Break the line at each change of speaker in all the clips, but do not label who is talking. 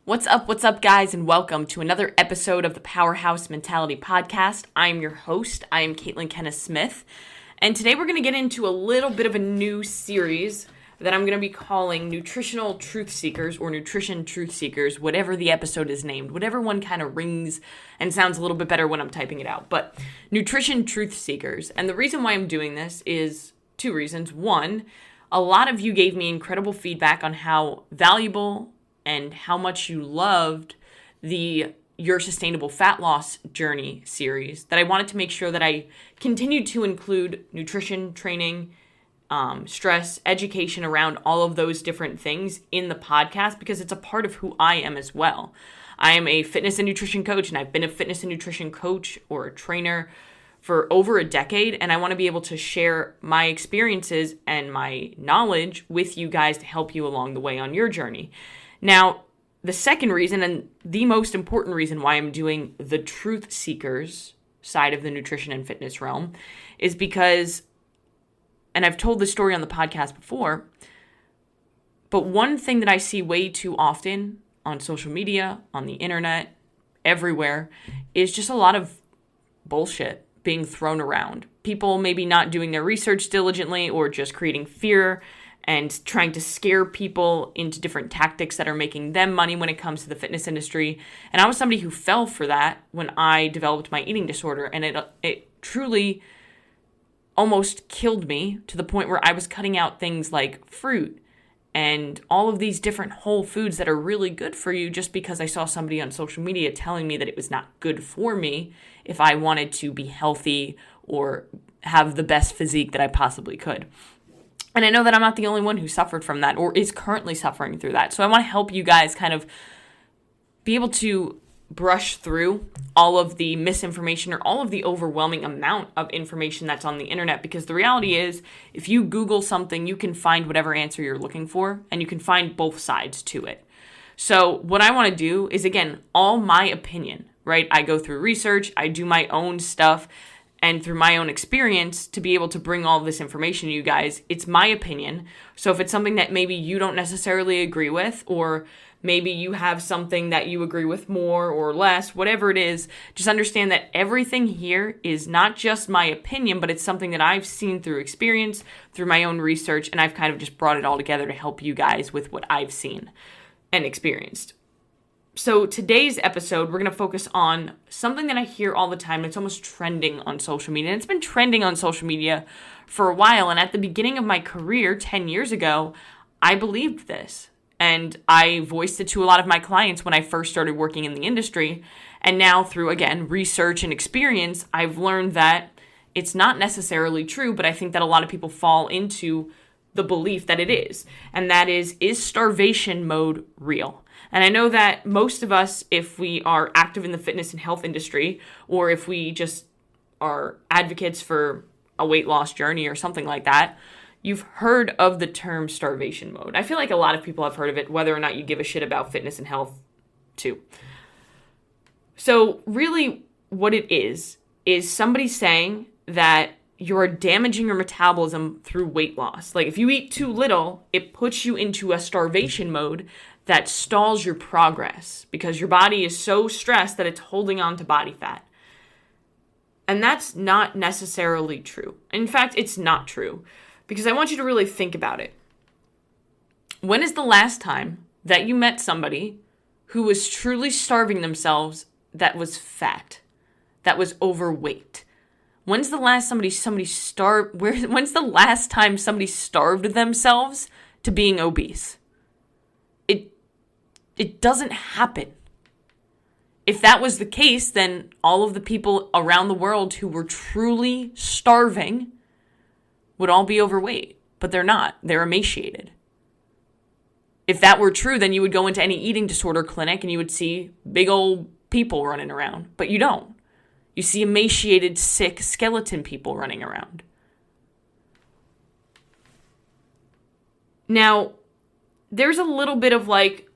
What's up, guys, and welcome to another episode of the Powerhouse Mentality podcast. I'm your host. I am Caitlin Kenneth Smith, and today we're going to get into a little bit of a new series that I'm going to be calling Nutritional Truth Seekers or Nutrition Truth Seekers, whatever the episode is named, whatever one kind of rings and sounds a little bit better when I'm typing it out, but Nutrition Truth Seekers. And the reason why I'm doing this is two reasons. One, a lot of you gave me incredible feedback on how valuable and how much you loved the Your Sustainable Fat Loss Journey series, that I wanted to make sure that I continued to include nutrition, training, stress, education around all of those different things in the podcast because it's a part of who I am as well. I am a fitness and nutrition coach, and I've been a fitness and nutrition coach or a trainer for over a decade, and I want to be able to share my experiences and my knowledge with you guys to help you along the way on your journey. Now, the second reason, and the most important reason why I'm doing the Truth Seekers side of the nutrition and fitness realm is because, and I've told this story on the podcast before, but one thing that I see way too often on social media, on the internet, everywhere, is just a lot of bullshit being thrown around. People maybe not doing their research diligently or just creating fear and trying to scare people into different tactics that are making them money when it comes to the fitness industry. And I was somebody who fell for that when I developed my eating disorder, and it truly almost killed me to the point where I was cutting out things like fruit and all of these different whole foods that are really good for you just because I saw somebody on social media telling me that it was not good for me if I wanted to be healthy or have the best physique that I possibly could. And I know that I'm not the only one who suffered from that or is currently suffering through that. So I want to help you guys kind of be able to brush through all of the misinformation or all of the overwhelming amount of information that's on the internet. Because the reality is, if you Google something, you can find whatever answer you're looking for, and you can find both sides to it. So what I want to do is, again, all my opinion, right? I go through research, I do my own stuff, and through my own experience to be able to bring all of this information to you guys. It's my opinion. So if it's something that maybe you don't necessarily agree with, or maybe you have something that you agree with more or less, whatever it is, just understand that everything here is not just my opinion, but it's something that I've seen through experience, through my own research, and I've kind of just brought it all together to help you guys with what I've seen and experienced. So today's episode, we're going to focus on something that I hear all the time. It's almost trending on social media. And it's been trending on social media for a while. And at the beginning of my career, 10 years ago, I believed this. And I voiced it to a lot of my clients when I first started working in the industry. And now through, again, research and experience, I've learned that it's not necessarily true, but I think that a lot of people fall into the belief that it is. And that is starvation mode real? And I know that most of us, if we are active in the fitness and health industry, or if we just are advocates for a weight loss journey or something like that, you've heard of the term starvation mode. I feel like a lot of people have heard of it, whether or not you give a shit about fitness and health too. So really what it is somebody saying that you're damaging your metabolism through weight loss. Like if you eat too little, it puts you into a starvation mode that stalls your progress because your body is so stressed that it's holding on to body fat. And that's not necessarily true. In fact, it's not true because I want you to really think about it. When is the last time that you met somebody who was truly starving themselves that was fat, that was overweight? When's the last time somebody starved themselves to being obese? It doesn't happen. If that was the case, then all of the people around the world who were truly starving would all be overweight, but they're not. They're emaciated. If that were true, then you would go into any eating disorder clinic and you would see big old people running around, but you don't. You see emaciated, sick, skeleton people running around. Now, there's a little bit of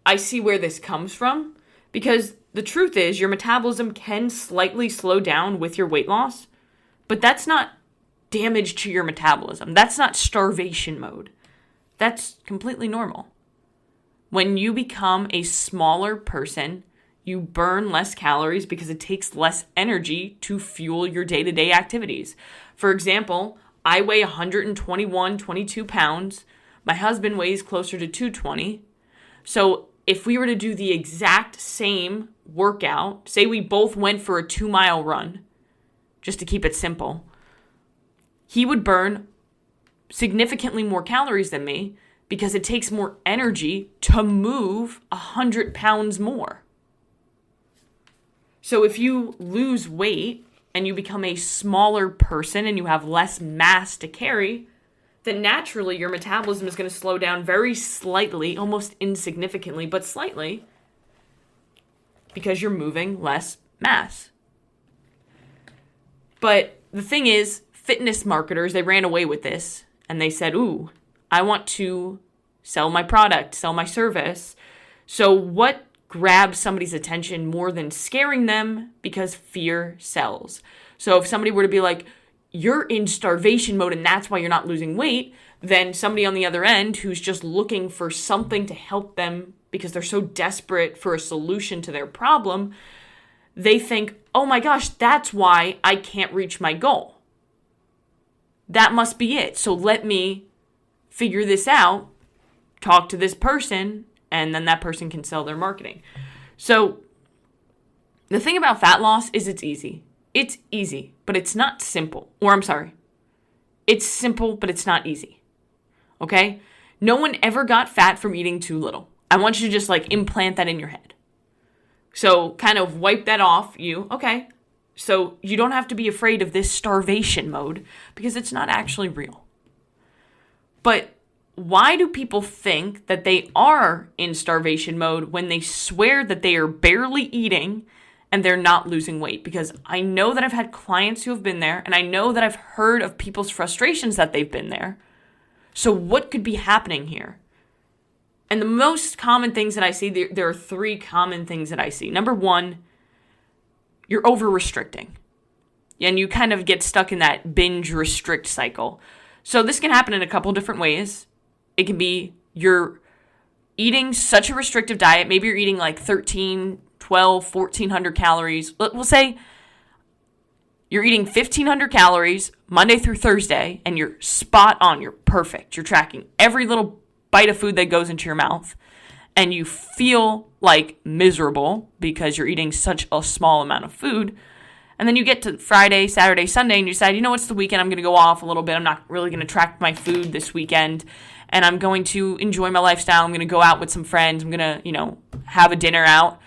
I see where this comes from, because the truth is your metabolism can slightly slow down with your weight loss, but that's not damage to your metabolism. That's not starvation mode. That's completely normal. When you become a smaller person, you burn less calories because it takes less energy to fuel your day-to-day activities. For example, I weigh 121, 22 pounds. My husband weighs closer to 220. So if we were to do the exact same workout, say we both went for a 2-mile run, just to keep it simple, he would burn significantly more calories than me because it takes more energy to move 100 pounds more. So if you lose weight and you become a smaller person and you have less mass to carry, then naturally your metabolism is going to slow down very slightly, almost insignificantly, but slightly, because you're moving less mass. But the thing is, fitness marketers, they ran away with this and they said, ooh, I want to sell my product, sell my service. So what grabs somebody's attention more than scaring them? Because fear sells. So if somebody were to be like, you're in starvation mode and that's why you're not losing weight, then somebody on the other end who's just looking for something to help them because they're so desperate for a solution to their problem, they think, oh my gosh, that's why I can't reach my goal. That must be it. So let me figure this out, talk to this person, and then that person can sell their marketing. So the thing about fat loss is it's easy. It's easy, but it's not simple. It's simple, but it's not easy. Okay? No one ever got fat from eating too little. I want you to just implant that in your head. So kind of wipe that off you. Okay. So you don't have to be afraid of this starvation mode because it's not actually real. But why do people think that they are in starvation mode when they swear that they are barely eating and they're not losing weight? Because I know that I've had clients who have been there, and I know that I've heard of people's frustrations that they've been there. So what could be happening here? And the most common things that I see, there are 3 common things that I see. Number 1, you're over-restricting. And you kind of get stuck in that binge-restrict cycle. So this can happen in a couple different ways. It can be you're eating such a restrictive diet. Maybe you're eating 13, 12, 1,400 calories. We'll say you're eating 1,500 calories Monday through Thursday, and you're spot on. You're perfect. You're tracking every little bite of food that goes into your mouth, and you feel miserable because you're eating such a small amount of food. And then you get to Friday, Saturday, Sunday, and you decide, it's the weekend. I'm going to go off a little bit. I'm not really going to track my food this weekend, and I'm going to enjoy my lifestyle. I'm going to go out with some friends. I'm going to, have a dinner out.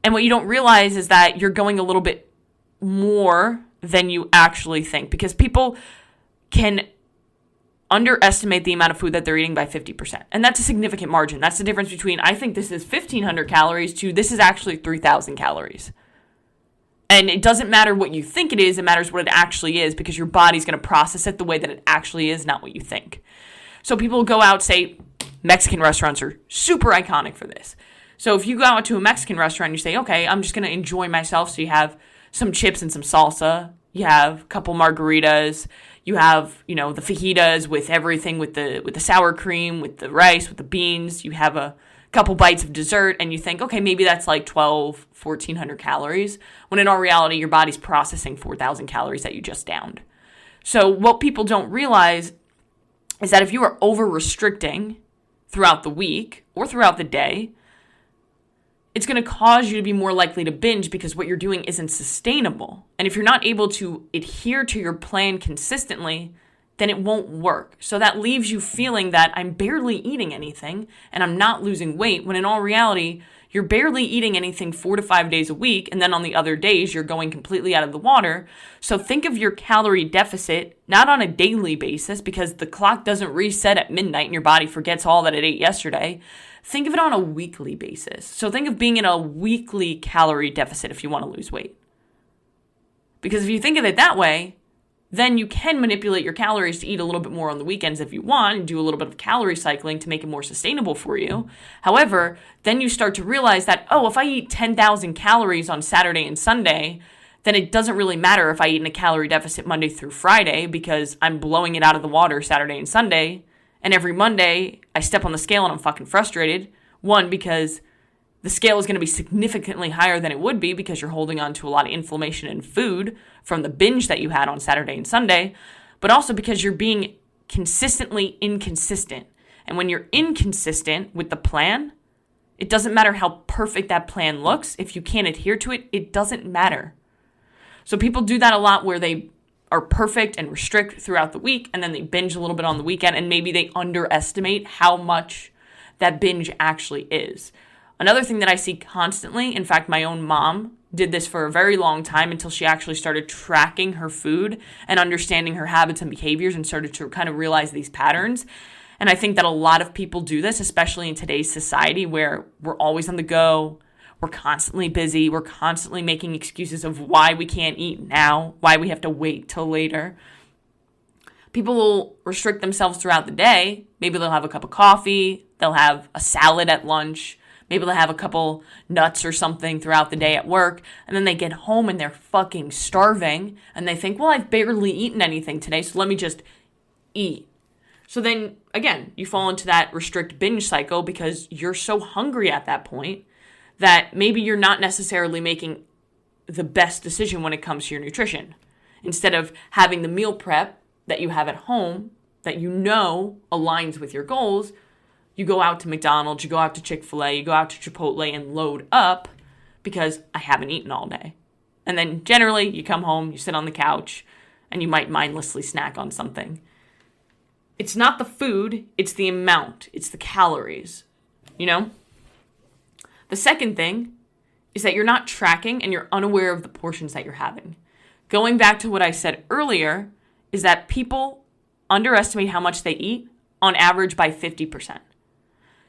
And what you don't realize is that you're going a little bit more than you actually think, because people can underestimate the amount of food that they're eating by 50%. And that's a significant margin. That's the difference between, I think this is 1,500 calories to this is actually 3,000 calories. And it doesn't matter what you think it is. It matters what it actually is, because your body's going to process it the way that it actually is, not what you think. So people go out, say, Mexican restaurants are super iconic for this. So if you go out to a Mexican restaurant and you say, okay, I'm just going to enjoy myself. So you have some chips and some salsa. You have a couple margaritas. You have, the fajitas with everything, with the sour cream, with the rice, with the beans. You have a couple bites of dessert, and you think, okay, maybe that's 12, 1,400 calories, when in all reality, your body's processing 4,000 calories that you just downed. So what people don't realize is that if you are over-restricting throughout the week or throughout the day, it's going to cause you to be more likely to binge, because what you're doing isn't sustainable. And if you're not able to adhere to your plan consistently, then it won't work. So that leaves you feeling that I'm barely eating anything and I'm not losing weight, when in all reality, you're barely eating anything 4 to 5 days a week, and then on the other days, you're going completely out of the water. So think of your calorie deficit not on a daily basis, because the clock doesn't reset at midnight and your body forgets all that it ate yesterday. Think of it on a weekly basis. So think of being in a weekly calorie deficit if you want to lose weight. Because if you think of it that way, then you can manipulate your calories to eat a little bit more on the weekends if you want, and do a little bit of calorie cycling to make it more sustainable for you. However, then you start to realize that, if I eat 10,000 calories on Saturday and Sunday, then it doesn't really matter if I eat in a calorie deficit Monday through Friday, because I'm blowing it out of the water Saturday and Sunday. And every Monday, I step on the scale and I'm fucking frustrated. One, because the scale is going to be significantly higher than it would be because you're holding on to a lot of inflammation in food from the binge that you had on Saturday and Sunday, but also because you're being consistently inconsistent. And when you're inconsistent with the plan, it doesn't matter how perfect that plan looks. If you can't adhere to it, it doesn't matter. So people do that a lot where they are perfect and restrict throughout the week, and then they binge a little bit on the weekend, and maybe they underestimate how much that binge actually is. Another thing that I see constantly, in fact, my own mom did this for a very long time until she actually started tracking her food and understanding her habits and behaviors and started to kind of realize these patterns. And I think that a lot of people do this, especially in today's society where we're always on the go, we're constantly busy, we're constantly making excuses of why we can't eat now, why we have to wait till later. People will restrict themselves throughout the day. Maybe they'll have a cup of coffee, they'll have a salad at lunch, maybe they'll have a couple nuts or something throughout the day at work, and then they get home and they're fucking starving, and they think, well, I've barely eaten anything today, so let me just eat. So then, again, you fall into that restrict binge cycle because you're so hungry at that point that maybe you're not necessarily making the best decision when it comes to your nutrition. Instead of having the meal prep that you have at home that you know aligns with your goals, you go out to McDonald's, you go out to Chick-fil-A, you go out to Chipotle and load up because I haven't eaten all day. And then generally you come home, you sit on the couch, and you might mindlessly snack on something. It's not the food, it's the amount, it's the calories, you know? The second thing is that you're not tracking and you're unaware of the portions that you're having. Going back to what I said earlier is that people underestimate how much they eat on average by 50%.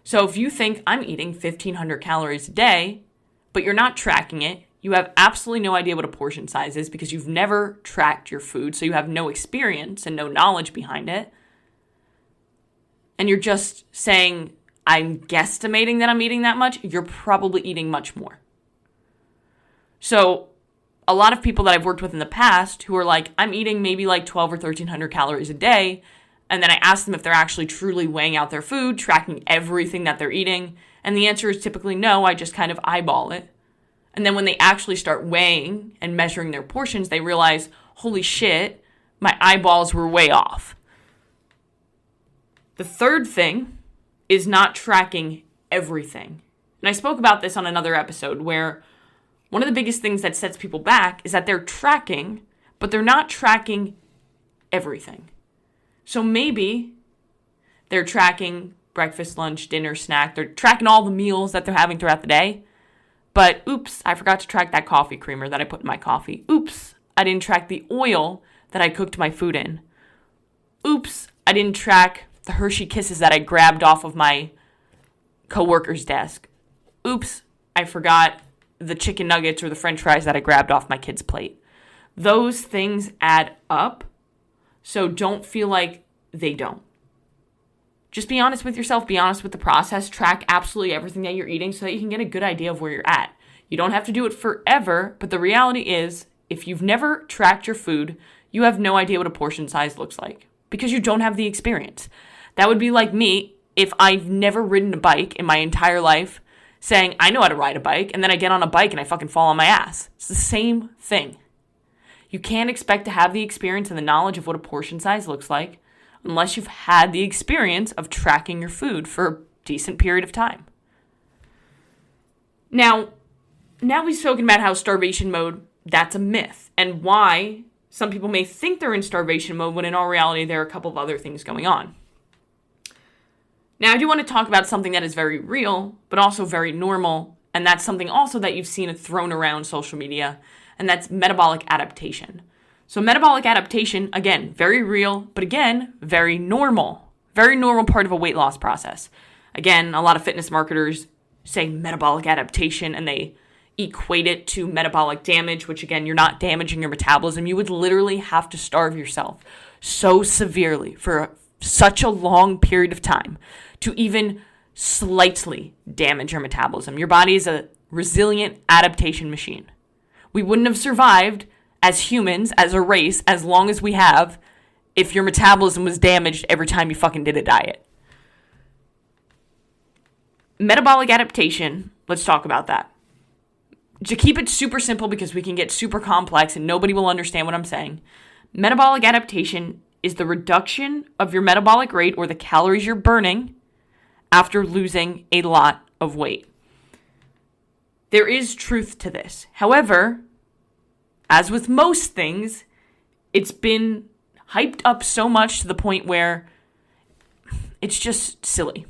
So if you think I'm eating 1,500 calories a day, but you're not tracking it, you have absolutely no idea what a portion size is because you've never tracked your food, so you have no experience and no knowledge behind it. And you're just saying, I'm guesstimating that I'm eating that much, you're probably eating much more. So a lot of people that I've worked with in the past who are like, I'm eating maybe like 12 or 1,300 calories a day, and then I ask them if they're actually truly weighing out their food, tracking everything that they're eating, and the answer is typically no, I just kind of eyeball it. And then when they actually start weighing and measuring their portions, they realize, holy shit, my eyeballs were way off. The third thing is not tracking everything. And I spoke about this on another episode where one of the biggest things that sets people back is that they're tracking, but they're not tracking everything. So maybe they're tracking breakfast, lunch, dinner, snack. They're tracking all the meals that they're having throughout the day. But oops, I forgot to track that coffee creamer that I put in my coffee. Oops, I didn't track the oil that I cooked my food in. Oops, I didn't track the Hershey Kisses that I grabbed off of my coworker's desk. Oops, I forgot the chicken nuggets or the french fries that I grabbed off my kid's plate. Those things add up, so don't feel like they don't. Just be honest with yourself, be honest with the process, track absolutely everything that you're eating so that you can get a good idea of where you're at. You don't have to do it forever, but the reality is, if you've never tracked your food, you have no idea what a portion size looks like because you don't have the experience. That would be like me if I've never ridden a bike in my entire life saying, I know how to ride a bike, and then I get on a bike and I fucking fall on my ass. It's the same thing. You can't expect to have the experience and the knowledge of what a portion size looks like unless you've had the experience of tracking your food for a decent period of time. Now we've spoken about how starvation mode, that's a myth, and why some people may think they're in starvation mode when in all reality there are a couple of other things going on. Now, I do want to talk about something that is very real, but also very normal, and that's something also that you've seen thrown around social media, and that's metabolic adaptation. So metabolic adaptation, again, very real, but again, very normal part of a weight loss process. Again, a lot of fitness marketers say metabolic adaptation, and they equate it to metabolic damage, which again, you're not damaging your metabolism. You would literally have to starve yourself so severely for such a long period of time to even slightly damage your metabolism. Your body is a resilient adaptation machine. We wouldn't have survived as humans, as a race, as long as we have if your metabolism was damaged every time you fucking did a diet. Metabolic adaptation, let's talk about that. To keep it super simple because we can get super complex and nobody will understand what I'm saying. Metabolic adaptation is the reduction of your metabolic rate or the calories you're burning after losing a lot of weight. There is truth to this. However, as with most things, it's been hyped up so much to the point where it's just silly.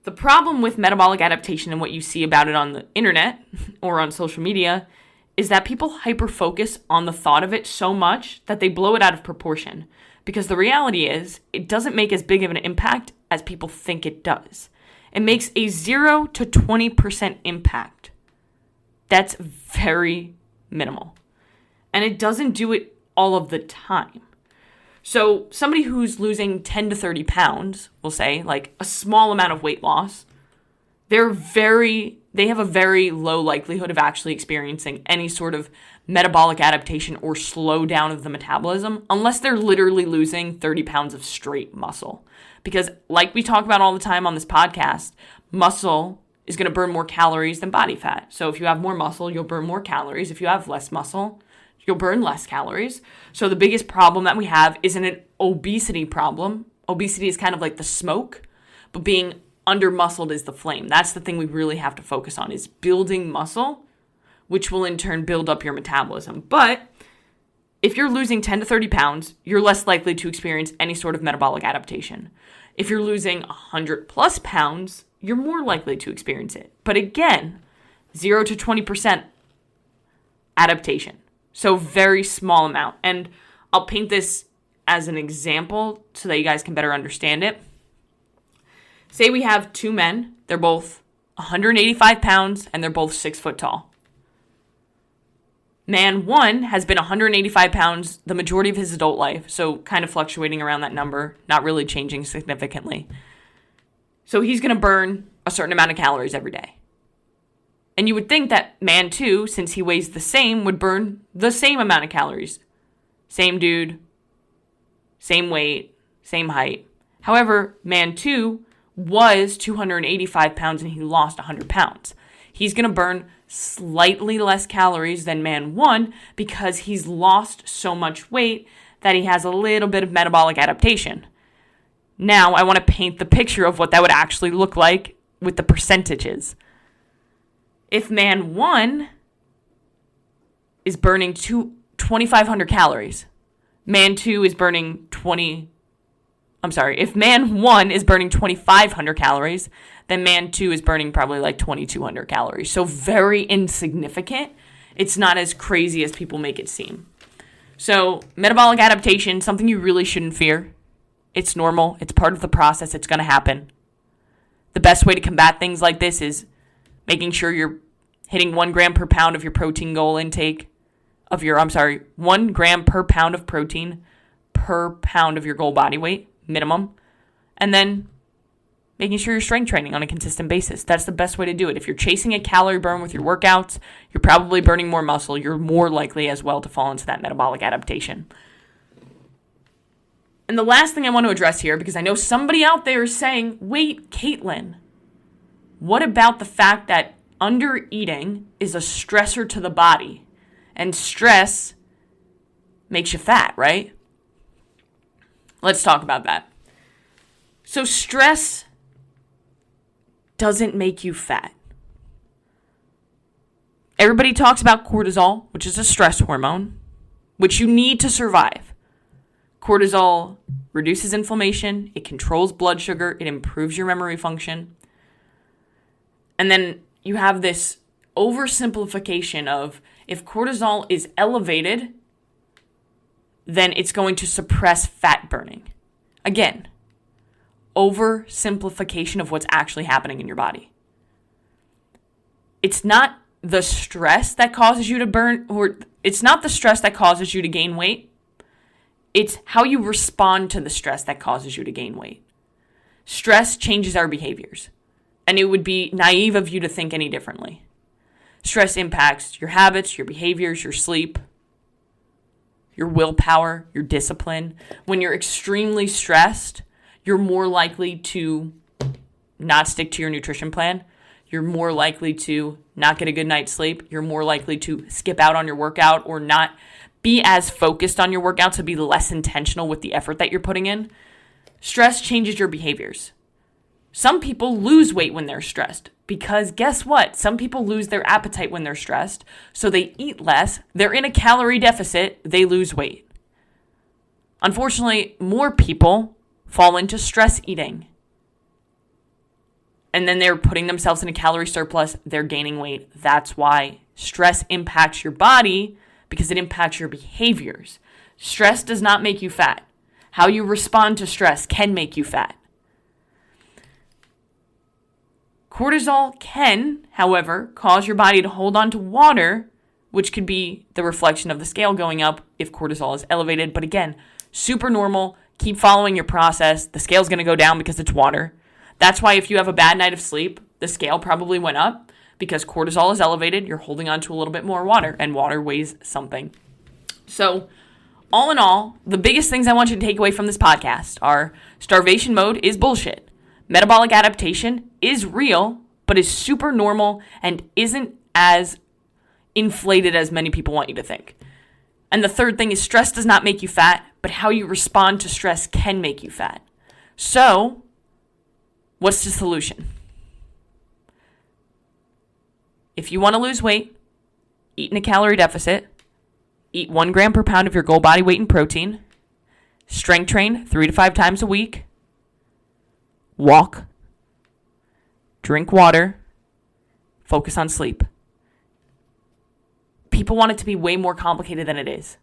The problem with metabolic adaptation and what you see about it on the internet or on social media is that people hyper-focus on the thought of it so much that they blow it out of proportion. Because the reality is, it doesn't make as big of an impact as people think it does. It makes a 0 to 20% impact. That's very minimal. And it doesn't do it all of the time. So somebody who's losing 10 to 30 pounds, we'll say, like a small amount of weight loss, they have a very low likelihood of actually experiencing any sort of metabolic adaptation or slowdown of the metabolism unless they're literally losing 30 pounds of straight muscle. Because like we talk about all the time on this podcast, muscle is going to burn more calories than body fat. So if you have more muscle, you'll burn more calories. If you have less muscle, you'll burn less calories. So the biggest problem that we have isn't an obesity problem. Obesity is kind of like the smoke, but being under-muscled is the flame. That's the thing we really have to focus on, is building muscle, which will in turn build up your metabolism. But if you're losing 10 to 30 pounds, you're less likely to experience any sort of metabolic adaptation. If you're losing 100 plus pounds, you're more likely to experience it. But again, 0 to 20% adaptation. So very small amount. And I'll paint this as an example so that you guys can better understand it. Say we have two men. They're both 185 pounds and they're both 6 foot tall. Man one has been 185 pounds the majority of his adult life, so kind of fluctuating around that number, not really changing significantly. So he's going to burn a certain amount of calories every day. And you would think that man two, since he weighs the same, would burn the same amount of calories. Same dude, same weight, same height. However, man two was 285 pounds and he lost 100 pounds. He's going to burn slightly less calories than man one because he's lost so much weight that he has a little bit of metabolic adaptation. Now, I want to paint the picture of what that would actually look like with the percentages. If man one is burning 2,500 calories, man two is burning if man one is burning 2,500 calories, then man two is burning probably like 2,200 calories. So very insignificant. It's not as crazy as people make it seem. So metabolic adaptation, something you really shouldn't fear. It's normal. It's part of the process. It's going to happen. The best way to combat things like this is making sure you're hitting 1 gram per pound of your protein goal intake 1 gram per pound of protein per pound of your goal body weight minimum. And then making sure you're strength training on a consistent basis. That's the best way to do it. If you're chasing a calorie burn with your workouts, you're probably burning more muscle. You're more likely as well to fall into that metabolic adaptation. And the last thing I want to address here, because I know somebody out there is saying, wait, Caitlin, what about the fact that under-eating is a stressor to the body? And stress makes you fat, right? Let's talk about that. So stress doesn't make you fat. Everybody talks about cortisol, which is a stress hormone, which you need to survive. Cortisol reduces inflammation, it controls blood sugar, it improves your memory function. And then you have this oversimplification of if cortisol is elevated, then it's going to suppress fat burning. Again, oversimplification of what's actually happening in your body. It's not the stress that causes you to burn, or it's not the stress that causes you to gain weight. It's how you respond to the stress that causes you to gain weight. Stress changes our behaviors, and it would be naive of you to think any differently. Stress impacts your habits, your behaviors, your sleep, your willpower, your discipline. When you're extremely stressed, you're more likely to not stick to your nutrition plan. You're more likely to not get a good night's sleep. You're more likely to skip out on your workout or not be as focused on your workout, so be less intentional with the effort that you're putting in. Stress changes your behaviors. Some people lose weight when they're stressed because guess what? Some people lose their appetite when they're stressed, so they eat less. They're in a calorie deficit. They lose weight. Unfortunately, more people fall into stress eating. And then they're putting themselves in a calorie surplus. They're gaining weight. That's why stress impacts your body, because it impacts your behaviors. Stress does not make you fat. How you respond to stress can make you fat. Cortisol can, however, cause your body to hold on to water, which could be the reflection of the scale going up if cortisol is elevated. But again, super normal. Keep following your process. The scale's going to go down because it's water. That's why if you have a bad night of sleep, the scale probably went up because cortisol is elevated. You're holding on to a little bit more water, and water weighs something. So all in all, the biggest things I want you to take away from this podcast are starvation mode is bullshit. Metabolic adaptation is real, but is super normal and isn't as inflated as many people want you to think. And the third thing is stress does not make you fat, but how you respond to stress can make you fat. So what's the solution? If you want to lose weight, eat in a calorie deficit, eat 1 gram per pound of your goal body weight in protein, strength train 3 to 5 times a week, walk, drink water, focus on sleep. People want it to be way more complicated than it is.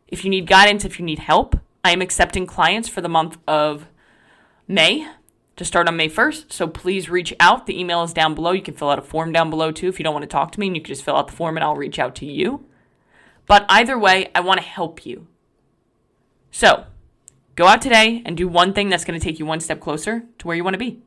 If you need guidance, if you need help, I am accepting clients for the month of May to start on May 1st. So please reach out. The email is down below. You can fill out a form down below too if you don't want to talk to me, and you can just fill out the form and I'll reach out to you. But either way, I want to help you. So go out today and do one thing that's going to take you one step closer to where you want to be.